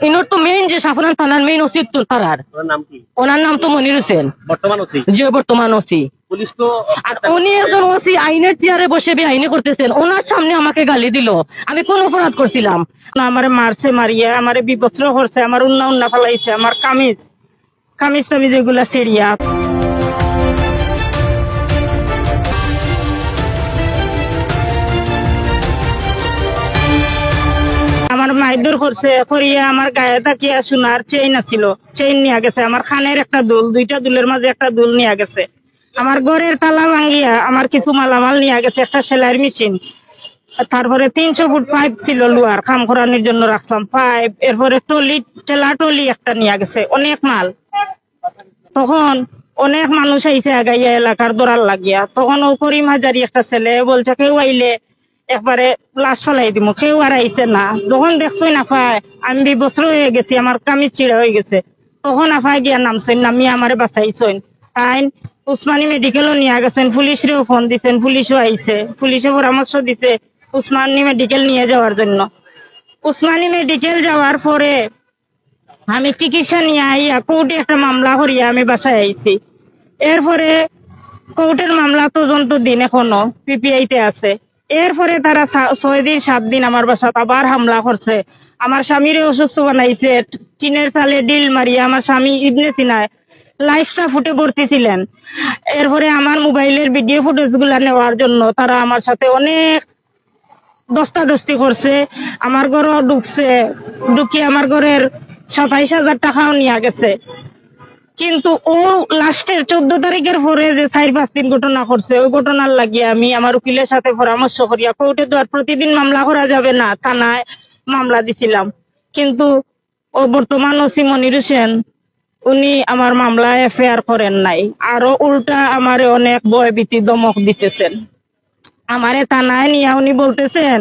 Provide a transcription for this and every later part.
ইনোর তো মেইন যে সাফরান থানার মেইন ওসি তো তারার ওনার নাম তো মনির হোসেন, বর্তমান ওসি, যে বর্তমান ওসি। পুলিশ তো আর উনি একজন ওসি আইনের চেয়ারে বসে আইনে করতেছেন, ওনার সামনে আমাকে গালি দিল। আমি কোন অপরাধ করছিলাম না? আমারে মারছে, মারিয়া আমারে বিবস্ত্র করছে, আমার উন্না ফেলাইছে, আমার কামিজ টামিজ এগুলা সেরিয়া। আমার মাইদুর করছে করিয়া আমার গায়ে তাকিয়া সোনার চেইন আছিল, চেইন নিয়ে গেছে। আমার খানের একটা দুল, দুইটা দুলের মাঝে একটা দুল নিয়ে গেছে। আমার ঘরের তালা ভাঙ্গিয়া আমার কিছু মালামাল নিয়ে গেছে, একটা সেলাইয়ের মেশিন, তারপরে 300 ফুট পাইপ ছিল লোহার, খাম খরানির জন্য রাখতাম পাইপ, এরপরে টলি একটা নিয়ে গেছে, অনেক মাল। তখন অনেক মানুষ আইসে আগাইয়া এলাকার দৌড়ার লাগিয়া। তখন ও করিম হাজারি একটা ছেলে বলছে কেউ আইলে একবারে লাশ ফেলাই দিব, কেউ আর আইছে না। যখন দেখছোই না পায় আমি বিবস্ত্র হয়ে গেছি, আমার কামিজ চিড়া হয়ে গেছে, তখন আফায় গিয়া নামছেন, নামিয়ে আমারে বাঁচাইছেন। তাই উসমানী মেডিকেলও নিয়ে গেছেন, পুলিশেরও ফোন দিচ্ছেন, পুলিশও আইছে, পুলিশে পরামর্শ দিছে উসমানী মেডিকেল নিয়ে যাওয়ার জন্য। উসমানী মেডিকেল যাওয়ার পরে আমি চিকিৎসা নিয়ে আইয়া কোর্টে একটা মামলা করিয়া আমি বাসায় আইছি। এরপরে কোর্টের মামলা তদন্ত দিন এখনো পিপিআইতে আছে। এরপরে তারা 6 দিন 7 দিন আমার বাসাত আবার হামলা করছে, আমার স্বামীর অসুস্থ বানাইছে, টিনের চালে ডিল মারিয়া। আমার স্বামী ইবনে সিনায় লাইফটা ফুটে ভর্তিছিলেন। এরপরে আমার মোবাইলের ভিডিও ফুটেজ গুলা নেওয়ার জন্য তারা আমার সাথে অনেক দস্তাদস্তি করছে। আমার ঘরও ঢুকিয়ে আমার ঘরের 27,000 টাকাও নিয়ে গেছে। কিন্তু ও লাস্টের 14 তারিখের পরে যে 4-5 দিন ঘটনা করছে, ওই ঘটনার লাগিয়ে আমি আমার উকিলের সাথে পরামর্শ করিয়া কোর্টে তো আর প্রতিদিন মামলা করা যাবে না, থানায় মামলা দিছিলাম। কিন্তু ও বর্তমান ওসি মনির হোসেন উনি আমার মামলায় এফআইআর করেন নাই, আরো উল্টা আমারে অনেক ভয়ভীতি দমক দিতেছেন। আমারে থানায় নিয়ে উনি বলতেছেন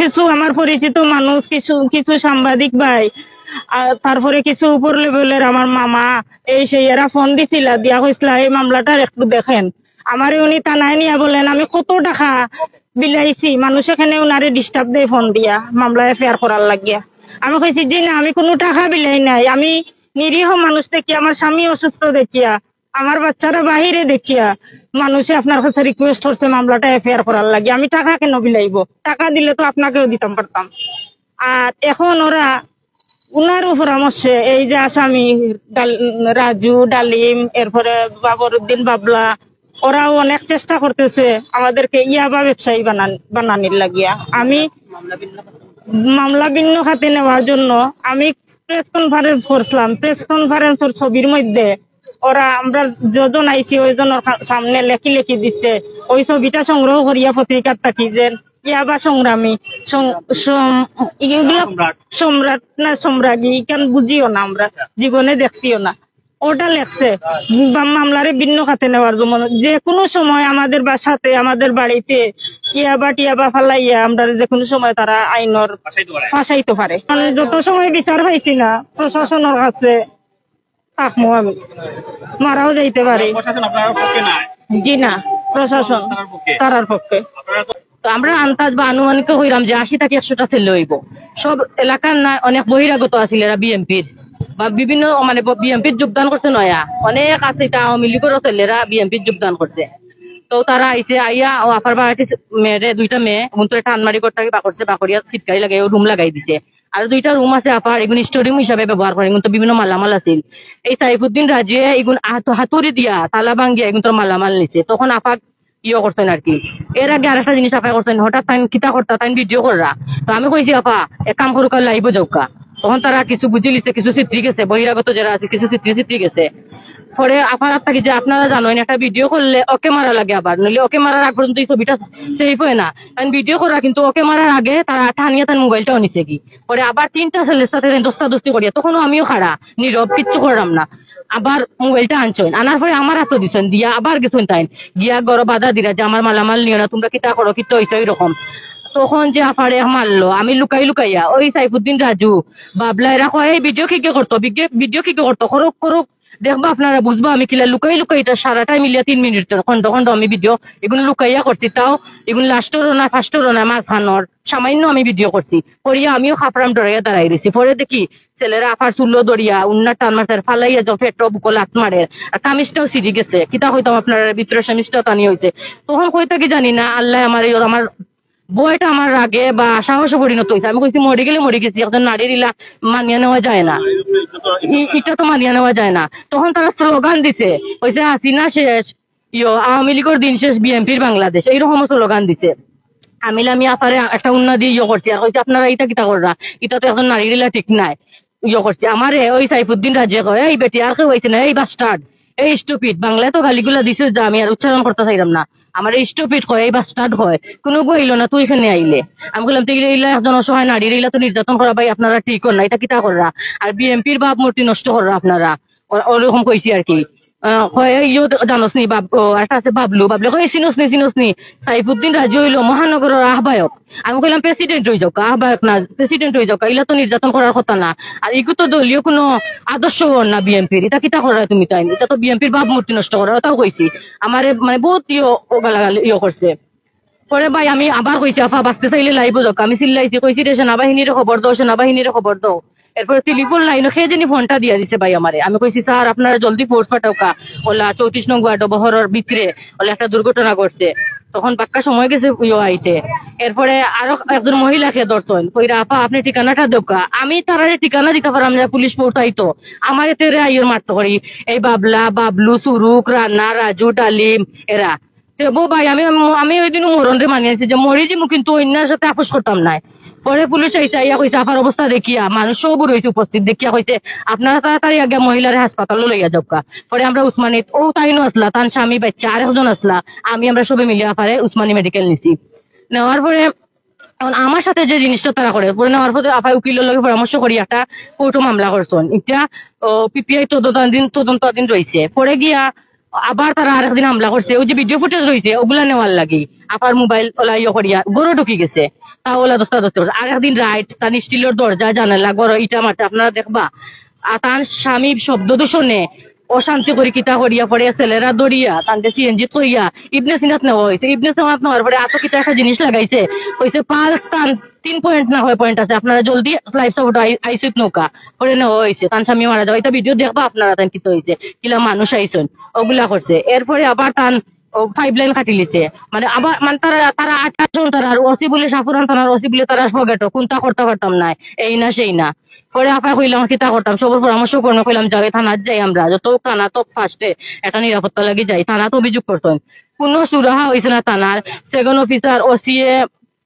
কিছু আমার পরিচিত মানুষ, কিছু সাংবাদিক ভাই, তারপরে কিছু উপর লেভেলের আমার মামা এই সেই এরা ফোন দিছিল, দিয়া হয়েছিল এই মামলাটার একটু দেখেন। আমারে উনি থানায় নিয়ে বলেন আমি কত টাকা বিলাইছি, মানুষ এখানে উনারে ডিস্টার্ব দেয় ফোন দিয়া মামলা এফআইআর করার লাগিয়া। আমি কইছি জি না, আমি কোনো টাকা বিলাই নাই, আমি নিরীহ মানুষ দেখিয়া, আমার স্বামী অসুস্থ দেখিয়া, আমার বাচ্চারা বাহিরে দেখিয়া মানুষে আপনার কাছে রিকোয়েস্ট করছে মামলাটা এফআইআর করার লাগে। আমি টাকা কেন বিলাইব? টাকা দিলে তো আপনাকেও দিতাম পারতাম। আর এখন ওরা উনার পরামর্শে এই যে আসামি রাজু, ডালিম, এরপরে বাবরউদ্দিন বাবলা, ওরাও অনেক চেষ্টা করতেছে আমাদেরকে ইয়াবা ব্যবসায়ী বানানির লাগিয়া। আমি মামলা ভিন্ন খাতে নেওয়ার জন্য আমি প্রেস কনফারেন্স করছিলাম। প্রেস কনফারেন্সের ছবির মধ্যে ওরা আমরা যজন আইছি ওইজনের সামনে লেখি দিচ্ছে, ওই ছবিটা সংগ্রহ করিয়া পত্রিকার থাকি যে ইয়াবা সংগ্রামী সম্রাট না সম্রাজ্ঞী, কেন বুঝিও না, আমরা জীবনে দেখছিও না। ওটা লেখছে মামলারে ভিন্ন খাতে নেওয়ার জন্য। যে কোনো সময় আমাদের বাসাতে, আমাদের বাড়িতে টিয়াবা ফালাইয়া আমরা যে কোনো সময় তারা আইনর ফাঁসাইতে পারে। যত সময় বিচার পাইছি না প্রশাসনের কাছে থাকবো, আমি মারাও যাইতে পারি। জি না, প্রশাসন তারার পক্ষে। তো আমরা আন্দাজ বা আনুমানিক হইলাম যে 80 থেকে 100টা ছেলে হইব। সব এলাকার না অনেক বহিরাগত আছিল, এরা বিএনপির বা বিভিন্ন মানে বিএনপির যোগদান করছে, নয়া অনেক আছে, এটা আওয়ামী লীগের ছেলেরা বিএনপির যোগদান করছে। তো তারা আইসে আইয়া ও আপার বাড়িতে মেয়েরে 2টা মেয়ে মন্ত্রে টানমারি করতে বাকরিয়া ছিটকাই লাগাই রুম লাগাই দিছে। আর 2টা রুম আছে আপার, এগুলো স্টোরুম হিসাবে ব্যবহার করে, এগুলো তো বিভিন্ন মালামাল আছিল। এই সাইফুদ্দিন রাজিয়ে এগুলো হাতুড়ি দিয়া তালা ভাঙ্গিয়া এগুলো তো মালামাল নিছে। তখন আপাক করছেন আর কি। এর আগে আরেকটা জিনিস আপা করছেন, হঠাৎ তাই কিতা করতা তাই ভিডিও কররা। তো আমি কইছি আপা এক কাম করুক, লাইব যাওকা। তখন তারা কিছু বুঝি লিছে, কিছু চিত্রি গেছে, বহিরাগত যারা আছে কিছু চিত্রি গেছে। পরে আপার থাকি যে আপনারা জানেন একটা ভিডিও করলে ওকে মারা লাগে, আবার নইলে ওকে মারার আগ পর্যন্ত এই ছবিটা সেভ হয় না। কারণ ভিডিও করা কিন্তু ওকে মারার আগে তারা টানিয়ে তার মোবাইলটাও নিছে কি। পরে আবার 3টা ছেলের সাথে দস্তাদস্তি করিয়া, তখনও আমিও খাড়া নীরব, কিচ্ছু করলাম না। আবার মোবাইলটা আনছেন, আনার পরে আমার হাতে দিচ্ছেন, দিয়া আবার গেছেন তাই গিয়া গড় বাধা দিরা যে আমার মালামাল নিও না, তোমরা কিতা করো, কিতা হইছে ওইরকম। তখন যে আফারে মারলো, আমি লুকাইয়া ওই সাইফুদ্দিন রাজু বাবলা এরা কয় ভিডিও কি করতো, ভিডিও কি করতো, করুক দেখবা আপনারা বুঝবো আমি কিলা লুকাই লুকাই এটা সারাটাই মিলিয়া 3 মিনিট খন্ড খন্ড আমি ভিডিও এগুলো লুকাইয়া করছি, তাও এগুলো লাস্টেরও না ফার্স্টেরও না মাঝখানোর সামান্য আমি ভিডিও করছি করিয়া আমিও খাপড়াম ডরাইয়া দাঁড়াই রয়েছি। পরে দেখি ছেলেরা আফার চুল্লো দড়িয়া উন্নার টান মারছে ফালাইয়া যাও পেট্রো বুকো লাত মারে আর কামিজটাও সিঁড়ি গেছে, কিতা হইতাম আপনার ভিতরে স্বামীজটাও টানি হয়েছে। তখন কইতা কি জানি না আল্লাহ আমার বইটা আমার রাগে বা সাহসে পরিণত হয়েছে। আমি কইছি মরে গেলে মরে গেছি, একজন নারীর ইলা মানিয়ে নেওয়া যায় না, এটা তো মানিয়ে নেওয়া যায় না। তখন তারা স্লোগান দিছে কইছে হাসিনা শেষ, আওয়ামী লীগের দিন শেষ, বিএনপির বাংলাদেশ, এইরকম স্লোগান দিছে। আমি আপারে একটা উন্নতি করছি আর কইছে আপনারা এটা কিতা কররা, এটা তো এখন নারীর ইলা ঠিক নাই করছি। আমারে ওই সাইফুদ্দিন রাজে কয় এই বেটি আর কেউ হয়েছে না, এই বাস্টার্ড, এই স্টুপিড, বাংলায় তো গালিগুলা দিছে যা আমি আর উচ্চারণ করতে চাইলাম না। আমার এই স্টুপিড হয়, এই বাস্টার্ড হয়, কোনো বইল না তুই এখানে আইলে। আমি বললাম তুই এইলা একজন অসহায় নারীর এইলা তো নির্যাতন করা ভাই আপনারা ঠিক না, এটা কিতা কররা, আর বিএনপির ভাবমূর্তি নষ্ট কররা আপনারা, ওরকম কইছি আর কি। জানোস নি একটা আছে বাবলু কই চিনোস নি সাইফুদ্দিন রাজি হইলো মহানগরের আহ্বায়ক। আমি কইলাম প্রেসিডেন্ট হয়ে যাও, আহ্বায়ক না প্রেসিডেন্ট হয়ে যাও, এগুলা তো নির্যাতন করার কথা না। আর এগুলো তো দলীয় কোনো আদর্শ না বিএনপির, এটা কিতা করা তুমি তাই, এটা তো বিএনপির ভাবমূর্তি নষ্ট করা, ওটাও কইছি। আমার মানে বহুত গালাগালি করছে। পরে ভাই আমি আবার কইছি আফা বাঁচতে চাইলে লাইব যাক, আমি চিল্লাইছি কইছি রে সেনাবাহিনীর খবর দাও, সেনাবাহিনীর খবর দাও। এরপরে টেলিফোন লাইন খেয়ে জানি ফোনটা দিয়া দিছে ভাই আমারে। আমি কইছি স্যার আপনারা জলদি ফোর্স পাঠাও কা, ওলা 34 নং ওয়ার্ড বহরের ভিতরে ওলা একটা দুর্ঘটনা ঘটছে। তখন বাক্কা সময় গেছে আইতে। এরপরে আরো একজন মহিলাকে ধরতেন, কইরা আপা আপনি ঠিকানাটা দোকা, আমি তারা ঠিকানা দিতে পারলাম না, পুলিশ পৌঁছাইতো আমার এতে আইয়ের মারতে করি এই বাবলা বাবলু সুরুক রান্না রাজু ডালিম এরা। ভাই আমি ওই দিন মরণ রে মানিয়েছি যে মরি যাবো, কিন্তু অন্যের সাথে আপোষ করতাম নাই। পরে পুলিশ আইসা কইছে আপার অবস্থা দেখিয়া মানুষ সব রয়েছে উপস্থিত দেখিয়া কইছে আপনারা তাড়াতাড়ি আগে মহিলার হাসপাতালে লইয়া যাবকা। পরে আমরা উসমানী ও তাইনও আসলা, তার স্বামী বাচ্চা আরেকজন আসলা, আমরা সবে মিলিয়ে আপারে উসমানী মেডিকেল নিছি। নেওয়ার পরে আমার সাথে যে জিনিসটা তারা করে পরে নেওয়ার পরে আপায় উকিলের লগে পরামর্শ করি একটা কোর্টও মামলা করছেন। এটা পিপিআই তদন্তাধীন রয়েছে। পরে গিয়া আবার তারা আরেকদিন হামলা করছে, ওই যে ভিডিও ফুটেজ রয়েছে ওগুলা নেওয়ার লাগি আপার মোবাইল ওলা করিয়া গরো ঢুকি গেছে, তা ওলা দস্তা করছে। আরেকদিন রাইট তার স্টিলের দরজা জানালা গরো ইটা মারতে আপনারা দেখবা। আর তার স্বামী শব্দ দূষণে অশান্তি করি কিতা করিয়া পরে ছেলেরা দড়িয়া তাকে সিএনজি কইয়া ইবনে সিনাত নেওয়া হয়েছে। ইবনে সিনাত নেওয়ার পরে আতো কিতা একটা জিনিস লাগাইছে, কইছে পাঁচ টান 3 পয়েন্ট না হয় পয়েন্ট আছে, আপনারা জলদি লাইফ সাপোর্ট আইসিত নৌকা করে নেওয়া হয়েছে। তার স্বামী মারা যাওয়া, এটা ভিডিও দেখবা আপনারা তান কিতা হয়েছে, কিলা মানুষ আইসন ওগুলা করছে। এরপরে আবার তান 5 লাইন কাটি লিছে, মানে আবার মানে তারা 8 জন তারা ওসি বলে সাফুরান থানার ওসি বলে তারা ফগেটো কোনটা করতে পারতাম না, এই না সেই না। পরে আপা কইলাম কিতা করতাম, সবার পরামর্শ করলো, কইলাম যাবে থানার যাই, আমরা যত থানা তো ফার্স্টে একটা নিরাপত্তা লাগি যাই, থানা তো অভিযোগ করতেন, কোনো সুরাহা হয়েছে না থানার। সেকেন্ড অফিসার ওসিএ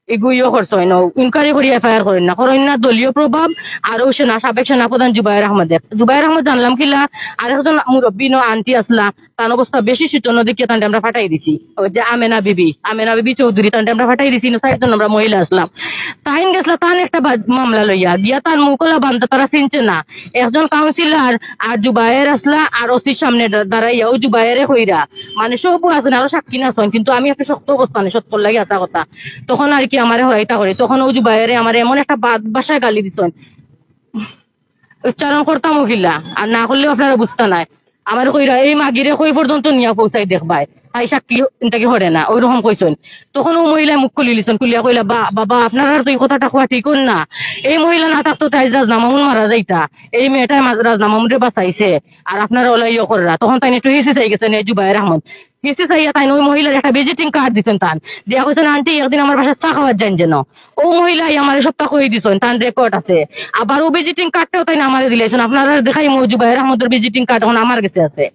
এগুইও করছেন না, ইনকোয়ারি করি এফআইআর করেন না, করেন না দলীয় প্রভাব। আর ওই সাবেক সেনাপ্রধান জুবাইর আহমদ জানলাম কিলা আরেকজন মুরব্বী আন্টি আসলা, তার অবস্থা বেশি শীতল দেখিয়ে তান্ডে আমরা ফাটাই দিছি। ওই যে আমেনা বিবি চৌধুরী তান্ডে আমরা ফাটাই দিছি, 4 জন আমরা মহিলা আসলাম। তাইন গেছলা তান একটা মামলা লইয়া দিয়া তার মুকলা বান্ধা তারা চিনছে না। একজন কাউন্সিলর আর জুবাইর আসলা আর ওসির সামনে দাঁড়াইয়া ওই জুবাইরে কইরা মানে সব আছেন আরো সাক্ষী না আছেন, কিন্তু আমি একটা শক্ত অবস্থানে সত্তর লাগে আতা কথা। তখন আর কি আমারে হয়টা করে, তখন ওই জুবাইরে আমার এমন একটা বাসায় গালি দিতেন, উচ্চারণ করতাম ওগুলা, আর না করলেও আপনারা বুঝতে নাই। আমার কইরা এই মাগিরে কই পর্যন্ত নিয়া পৌঁছাই দেখবাই, তাই সাক্ষী ইনটাকে হরে না ওই রকম কইছেন। তখন ও মহিলা মুখ খুলি লিছেন, খুলিয়া কইলা বাবা আপনারা তো এই কথাটা কোয়া ঠিক না, এই মহিলা না থাকতো তাই রাজনামামুন মারা যাইতা, এই মেয়েটাই রাজনামামুনরে বাঁচাইছে আর আপনারা ওলা কররা। তখন তাই একটু হেসে চাই গেছেন এই জুবাইর আহমদ, হেসে চাইয়া তাই ওই মহিলার একটা ভিজিটিং কার্ড দিচ্ছেন, তান দিয়া কইছেন আন্টি একদিন আমার বাসায় চা খাওয়ার যান যেন। ও মহিলাই আমার সপ্তাহ কই দিছেন, তার রেকর্ড আছে। আবার ও ভিজিটিং কার্ডটাও তাই না আমার দিলেছেন, আপনারা দেখাই জুবাইর আহমদের ভিজিটিং কার্ড এখন আমার কাছে আছে।